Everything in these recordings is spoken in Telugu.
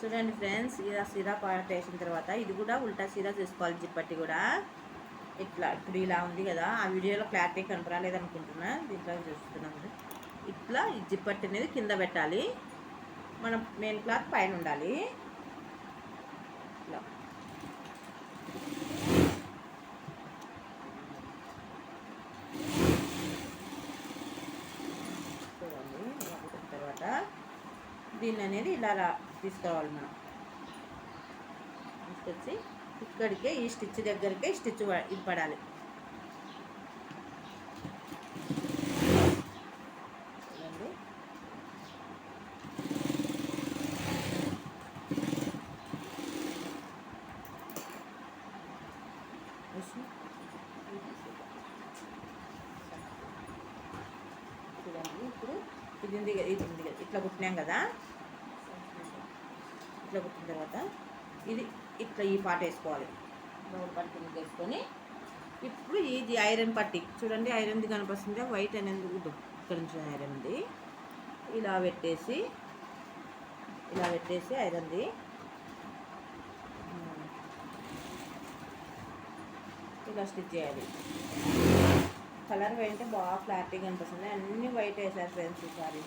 చూడండి ఫ్రెండ్స్, ఇలా సిరా పాట వేసిన తర్వాత ఇది కూడా ఉల్టా సిరా చేసుకోవాలి. జిప్పట్టి కూడా ఇట్లా ఇప్పుడు ఇలా ఉంది కదా, ఆ వీడియోలో క్లారిటీ కనపరాలేదనుకుంటున్నా, దీంట్లో చూస్తున్నాము. ఇట్లా ఈ జిప్పట్టి అనేది కింద పెట్టాలి, మనం మెయిన్ క్లాత్ పైన ఉండాలి. ఇట్లా చూడండి. తర్వాత దీన్ని అనేది ఇలా తీసుకోవాలి. మనం తీసుకొచ్చి ఇక్కడికే ఈ స్టిచ్ దగ్గరికే స్టిచ్ ఇది పడాలి. చూడండి. చూడండి, ఇప్పుడు ఇది ఉంది కదా, ఇట్లా కుట్టినాం కదా, ఇట్లా కుట్టిన తర్వాత ఇది ఇట్లా ఈ పాట వేసుకోవాలి. రౌండ్ పట్టి కింద వేసుకొని ఇప్పుడు ఇది ఐరన్ పట్టి చూడండి, ఐరన్ది కనిపిస్తుంది, వైట్ అనేది ఇక్కడ నుంచి ఐరన్ది ఇలా పెట్టేసి ఐరన్ది ఇలా స్టిచ్ చేయాలి. కలర్ వేయంటే బాగా క్లారిటీగా అనిపిస్తుంది. అన్నీ వైట్ వేసారు ఫ్రెండ్స్ ఈసారి.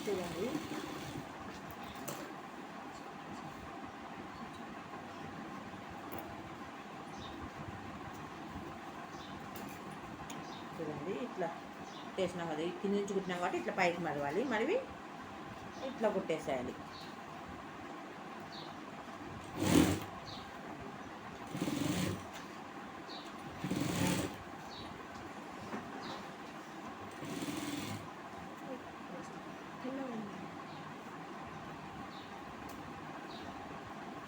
చూడండి, చూడండి ఇట్లా కుట్టేసినాం కదా, కింద నుంచి కుట్టినాం కాబట్టి ఇట్లా పైకి మరవాలి, మరివి ఇట్లా కుట్టేసేయాలి.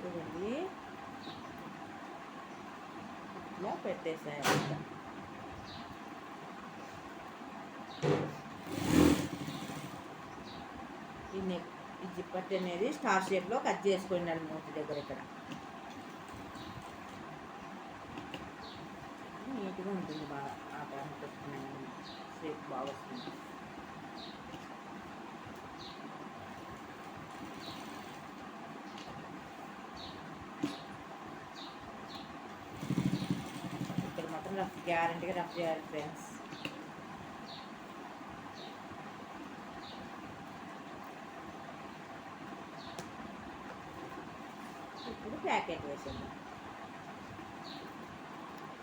చూడండి, ఇట్లా పెట్టేసేయాలి. ఈ జిప్పట్టి అనేది స్టార్ షేప్లో కట్ చేసుకోండి మూతి దగ్గర. ఇక్కడ నీట్గా ఉంటుంది, బాగా ఆకారం పెట్టుకున్నాను, షేప్ బాగా వస్తుంది. ఇక్కడ మాత్రం గ్యారంటీగా రఫ్ చేయాలి ఫ్రెండ్స్. ఇప్పుడు ప్యాకెట్ వేసాము,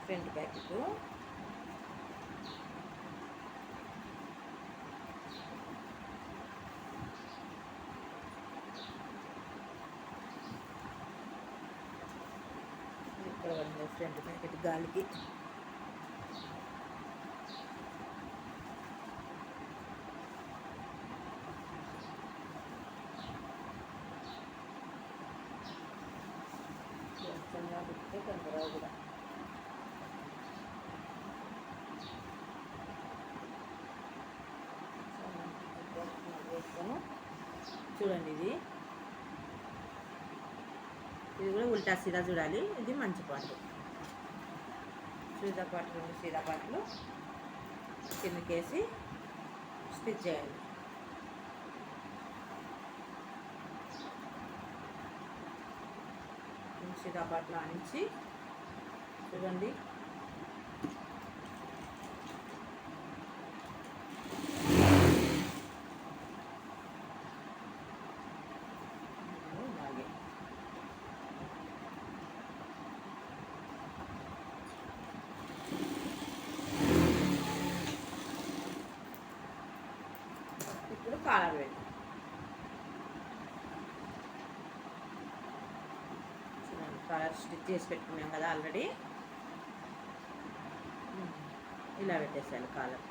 ఫ్రంట్ ప్యాకెట్. ఇక్కడ ఫ్రంట్ ప్యాకెట్ గాలికి పెడితే కొందరావు కూడా. వేస్తాను. చూడండి, ఇది కూడా ఉల్టా సీదా చూడాలి. ఇది మంచి పాటలు, సీదా పాటలు, సీదా పాటలు కిందకేసి స్టిచ్ చేయాలి. సీదా పాటలు ఆనించి చూడండి, ఇప్పుడు కాలర్ పెట్టి కాలర్ స్టిచ్ చేసి పెట్టుకున్నాం కదా ఆల్రెడీ, ఇలా పెట్టేసాను కాలర్.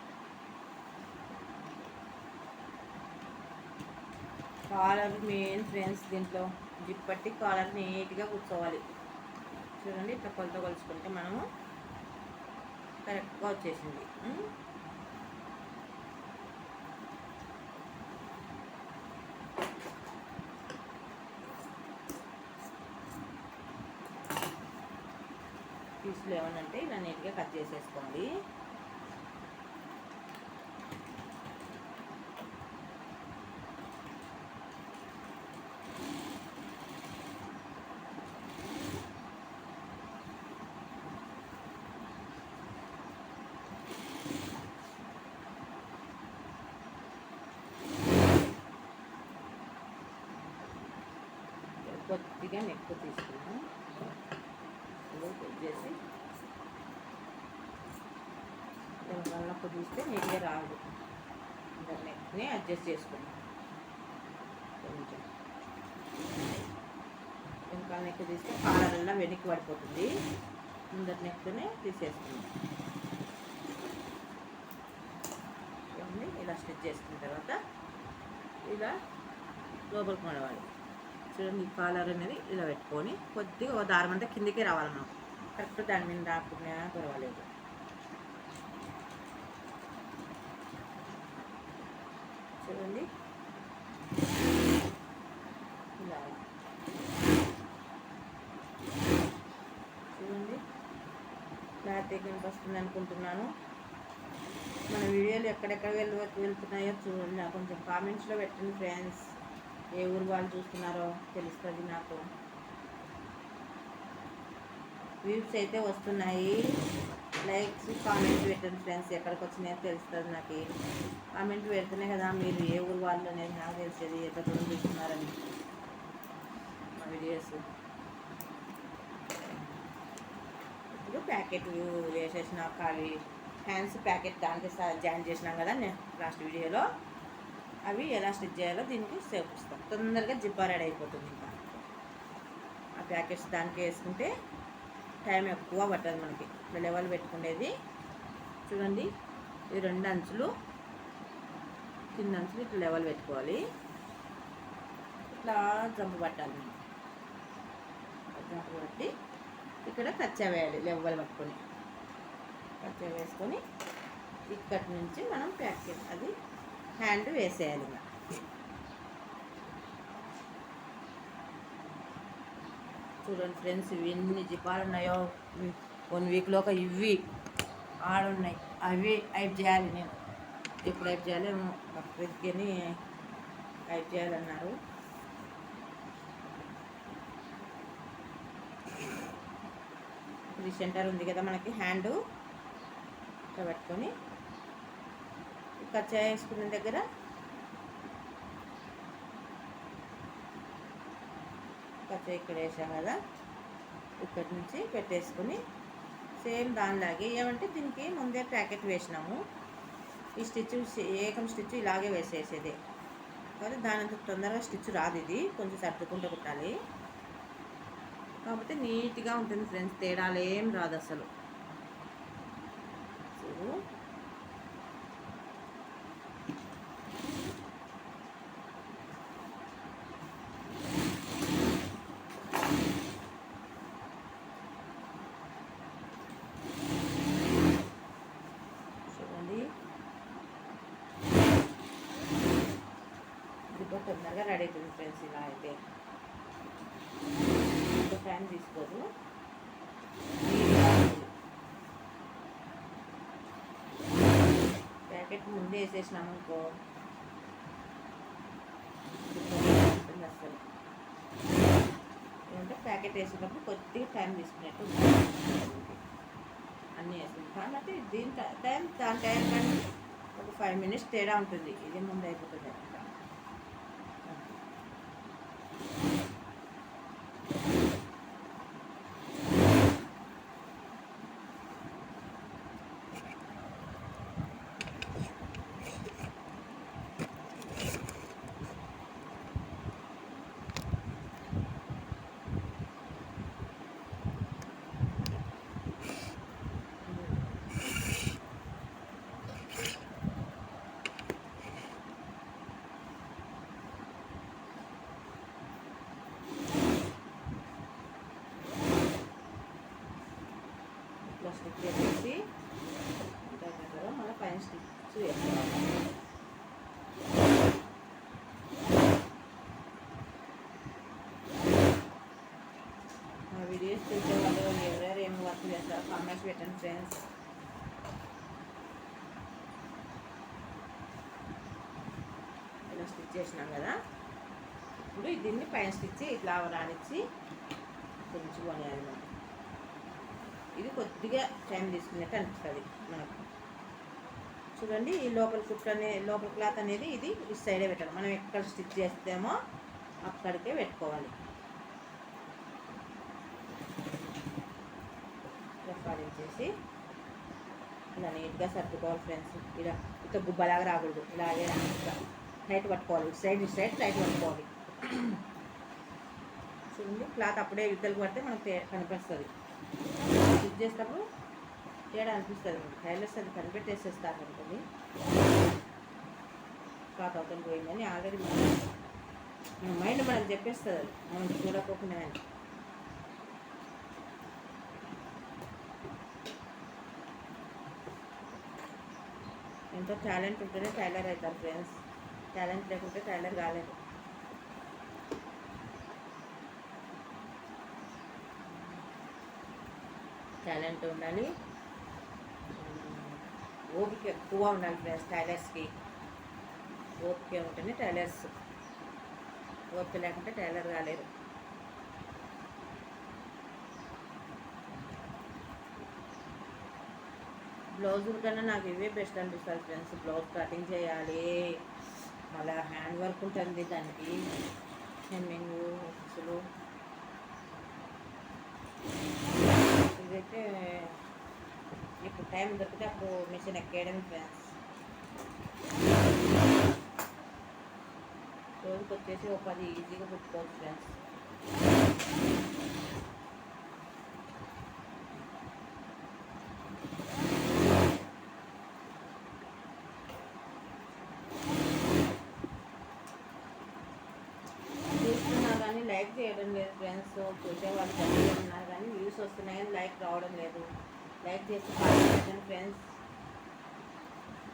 కాలర్ మెయిన్ ఫ్రెండ్స్, దీంట్లో జిప్పట్టి కాలర్ నీట్గా కూర్చోవాలి. చూడండి, ఇట్లా కొలత కొలుచుకుంటే మనము కరెక్ట్గా వచ్చేసింది. పీసులు ఏమనంటే ఇలా నీట్గా కట్ చేసేసుకోండి. కొద్దిగా నెక్ తీసుకున్నాం, చేసి నొక్కు తీస్తే నీట్గా రాదు. నెక్ని అడ్జస్ట్ చేసుకున్నాం. కొంచెం వెనకాల నెక్ తీస్తే కాలర్లా వెనక్కి పడిపోతుంది. ముందర నెక్నే తీసేసుకున్నాం. ఇలా స్టిచ్ చేసుకున్న తర్వాత ఇలా లోపలికి మడవాలి. చూడండి, ఈ కాలర్ అనేది ఇలా పెట్టుకొని కొద్దిగా ఒక దారం అంతా కిందికి రావాలి. మనం కరెక్ట్ దాని మీద రాకుండా పర్వాలేదు. చూడండి, ఇలా చూడండి క్లాత్ కనిపిస్తుంది అనుకుంటున్నాను. మన వీడియోలు ఎక్కడెక్కడ వెళ్తున్నాయో చూడండి. కొంచెం కామెంట్స్లో పెట్టండి ఫ్రెండ్స్. ఏ ఊరు వాళ్ళు చూస్తున్నారో తెలుస్తుంది నాకు. వ్యూస్ అయితే వస్తున్నాయి. లైక్స్ కామెంట్ పెట్టండి ఫ్రెండ్స్. ఎక్కడికి వచ్చినాయో తెలుస్తుంది నాకు. కామెంట్ పెడుతున్నాయి కదా మీరు ఏ ఊరు వాళ్ళు అనేది నాకు తెలిసేది. ఎక్కడ చూస్తున్నారని మా వీడియోస్. ఇప్పుడు ప్యాకెట్ వేసేసిన ఖాళీ హ్యాండ్స్ ప్యాకెట్ దానికి జాయిన్ చేసినాం కదా నేను లాస్ట్ వీడియోలో. అవి ఎలా స్టిచ్ చేయాలో దీనికి చూపిస్తాం. తొందరగా జిప్పా రెడీ అయిపోతుంది. ఇంకా ఆ ప్యాకెట్స్ దానికి వేసుకుంటే టైం ఎక్కువ పట్టదు మనకి. ఇట్లా లెవెల్ పెట్టుకునేది చూడండి. ఈ 2 అంచులు కింద అంచులు ఇట్లా లెవెల్ పెట్టుకోవాలి. ఇట్లా జంపు పట్టాలి. జంపు పట్టి ఇక్కడ కచ్చా వేయాలి. లెవెల్ పట్టుకొని కచ్చా వేసుకొని ఇక్కడి నుంచి మనం ప్యాకెట్ అది హ్యాండ్ వేసేయాలి. చూడండి ఫ్రెండ్స్, ఇవి ఎన్ని జిప్పాలు ఉన్నాయో. 1 వీక్లో ఒక ఇవి ఆడున్నాయి. అవి అయిప్ చేయాలి. నేను ఎప్పుడు అయిప్ చేయాలేమో. బక్రీద్కి అయిప్ చేయాలన్నారు. ఇది సెంటర్ ఉంది కదా మనకి. హ్యాండ్ ఇట్లా పెట్టుకొని కచ్చా వేసుకున్న దగ్గర కచ్చా ఇక్కడ వేసాం కదా, ఇక్కడి నుంచి పెట్టేసుకొని సేమ్ దానిలాగే. ఏమంటే దీనికి ముందే ప్యాకెట్ వేసినాము. ఈ స్టిచ్ ఏకం స్టిచ్ ఇలాగే వేసేసేది కానీ దానంత తొందరగా స్టిచ్ రాదు. ఇది కొంచెం సర్దుకుంటూ కుట్టాలి. కాకపోతే నీట్గా ఉంటుంది ఫ్రెండ్స్. తేడాలు ఏం రాదు అసలు. తొందరగా రెడీ అవుతుంది ఫ్రెండ్స్. ఇలా అయితే టైం తీసుకోదు. ప్యాకెట్ ముందే వేసేసినాము అనుకో అసలు. ఏమంటే ప్యాకెట్ వేసేటప్పుడు కొద్దిగా టైం తీసుకున్నట్టు అన్నీ వేసుకుంటాం. కాబట్టి దీని టైం దాని టైం కానీ ఒక 5 minutes తేడా ఉంటుంది. ఇది ముందు అయిపోతుంది. స్టిచ్ చేసేసి మళ్ళీ పైన స్టిచ్ వేసుకోవాలి. మా వీడియోస్ చూసే వాళ్ళు ఎవరెవరు ఏమి వర్క్ చేస్తారు కామెంట్స్ పెట్టండి ఫ్రెండ్స్. ఇలా స్టిచ్ చేసినాం కదా. ఇప్పుడు దీన్ని పైన స్టిచ్ ఇట్లా రానిచ్చి కొంచెం కొనేయాలి మనం. ఇది కొద్దిగా టైం తీసుకున్నట్టు అనిపిస్తుంది మనకు. చూడండి, ఈ లోపల కుట్టు లోపల క్లాత్ అనేది ఇది సైడే పెట్టాలి. మనం ఎక్కడ స్టిచ్ చేస్తామో అక్కడికే పెట్టుకోవాలి. వచ్చేసి ఇలా నీట్గా సర్దుకోవాలి ఫ్రెండ్స్. ఇలా ఇట్లా గుబ్బలాగా రాకూడదు, ఇలాగే ఇట్లా టైట్ పట్టుకోవాలి. ఇటు సైడ్ టైట్ పట్టుకోవాలి. చూడండి, క్లాత్ అప్పుడే యుద్ధలు పడితే మనకు కనిపిస్తుంది. స్టిచ్ చేసేటప్పుడు తేడా అనిపిస్తుంది. టైలర్స్ అది కనిపెట్టేసేస్తారు అనుకోండి క్లాత్ అవుతుంది పోయిందని. ఆల్రెడీ మన మైండ్ మనకు చెప్పేస్తుంది, అది మనం చూడకోకుండా. ఎంతో టాలెంట్ ఉంటేనే టైలర్ అవుతారు ఫ్రెండ్స్. టాలెంట్ లేకుంటే టైలర్ కాలేదు. టాలెంట్ ఉండాలి, ఓపిక ఎక్కువ ఉండాలి ఫ్రెండ్స్. టైలర్స్కి ఓపిక ఉంటేనే టైలర్స్. ఓపిక లేకుంటే టైలర్ కాలేరు. బ్లౌజుల కన్నా నాకు ఇవే బెస్ట్ అనిపిస్తుంది ఫ్రెండ్స్. బ్లౌజ్ కటింగ్ చేయాలి, మళ్ళీ హ్యాండ్ వర్క్ ఉంటుంది దానికి, హెమ్మింగ్ అసలు ఇదైతే ఇప్పుడు టైం దొరికితే అప్పుడు మిషన్ ఎక్కేయడం ఫ్రెండ్స్. రోజుకి వచ్చేసి ఒక 10 ఈజీగా కుట్టుకోవచ్చు ఫ్రెండ్స్. లైక్ చేయడం లేదు ఫ్రెండ్స్. చూసేవాళ్ళు చదివి ఉన్నారు కానీ వ్యూస్ వస్తున్నాయి కానీ లైక్ రావడం లేదు. లైక్ చేసి పాల్గొనండి ఫ్రెండ్స్.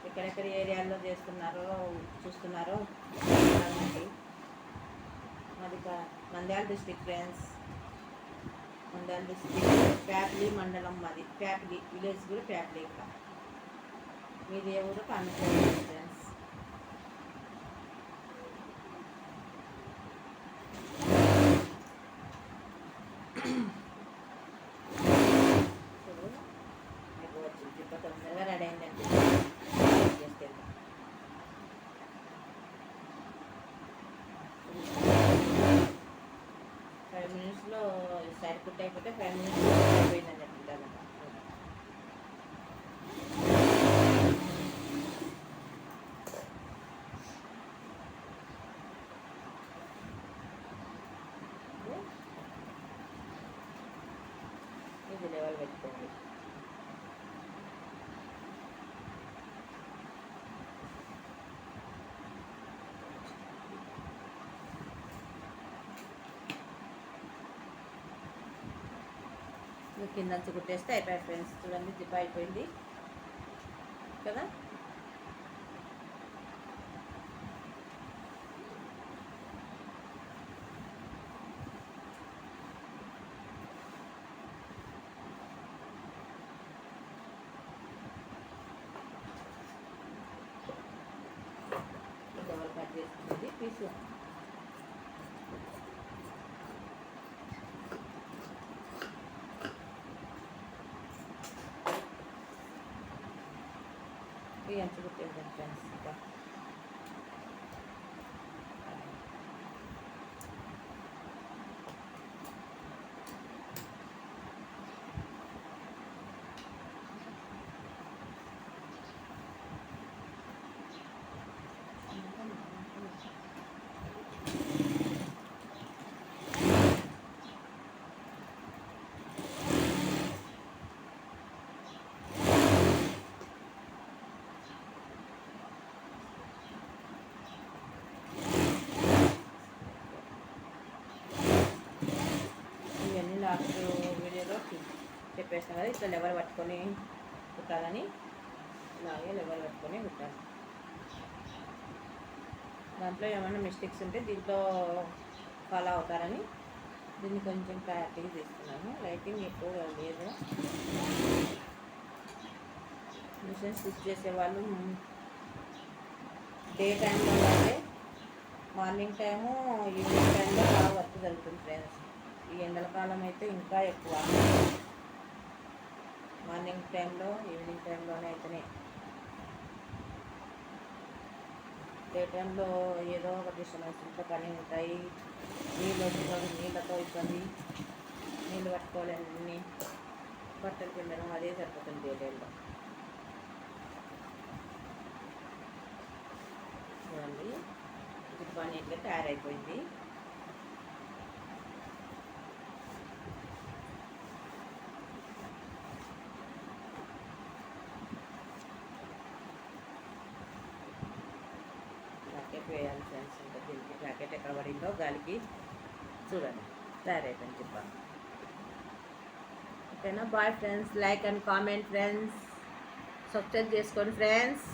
ఎక్కడెక్కడ ఏరియాల్లో చేస్తున్నారో చూస్తున్నారో. మాది Nandyal district friends. Nandyal district Peapully మండలం మాది. ప్యాప్లీ విలేజ్ కూడా ప్యాప్లీ. ఇక్కడ మీది ఏ ఊరో కామెంట్ చేయండి ఫ్రెండ్స్. తొందరగా రెడీ అయిందండి. 5 minutesలో సైడ్ కుట్ అయిపోతే 5 minutesలో అయిపోయిందండి. ఇది లెవెల్ పెట్టుకోండి. కింద కుట్టేస్తే అయిపోయి ఫ్రెండ్స్. చూడండి, జిప్ అయిపోయింది కదా. డబల్ కట్ చేసుకుంది పీసు. అంచు కుట్టేద్దాం ఫ్రెండ్స్. ఇంకా లాస్ట్ వీడియోలో చెప్పేస్తాను కదా, ఇట్లా లెవెల్ పట్టుకొని కుట్టాలని. ఇలాగే లెవెల్ పట్టుకొని కుట్టాలి. దాంట్లో ఏమైనా మిస్టేక్స్ ఉంటే దీంట్లో ఫాలో అవుతారని దీన్ని కొంచెం క్లారిటీగా తీస్తున్నాను. లైటింగ్ ఎక్కువ లేదు. మిషన్ స్టిచ్ చేసేవాళ్ళు డే టైంలో అయితే మార్నింగ్ టైము, ఈవినింగ్ టైంలో బాగా వర్క్ జరుగుతుంది ఫ్రెండ్స్. ఈ ఎండల కాలం అయితే ఇంకా ఎక్కువ. మార్నింగ్ టైంలో, ఈవినింగ్ టైంలోనే అయితేనే. డే టైంలో ఏదో ఒక డిస్టర్బెన్స్ ఇంట్లో పని ఉంటాయి. నీళ్ళతో ఇబ్బంది, నీళ్ళు పట్టుకోలేని బట్టలు పిండడం అదే సరిపోతుంది డీటెయిల్లో. చూడండి జిబ్బా నీట్గా తయారైపోయింది. జాకెట్ వేయాలి ఫ్రెండ్స్. ఇంకా దీనికి జాకెట్ ఎక్కడ పడిందో గాలికి చూడండి తయారైపోయింది జిబ్బా. ఓకేనా, bye friends. Like and comment friends, subscribe చేసుకోండి ఫ్రెండ్స్.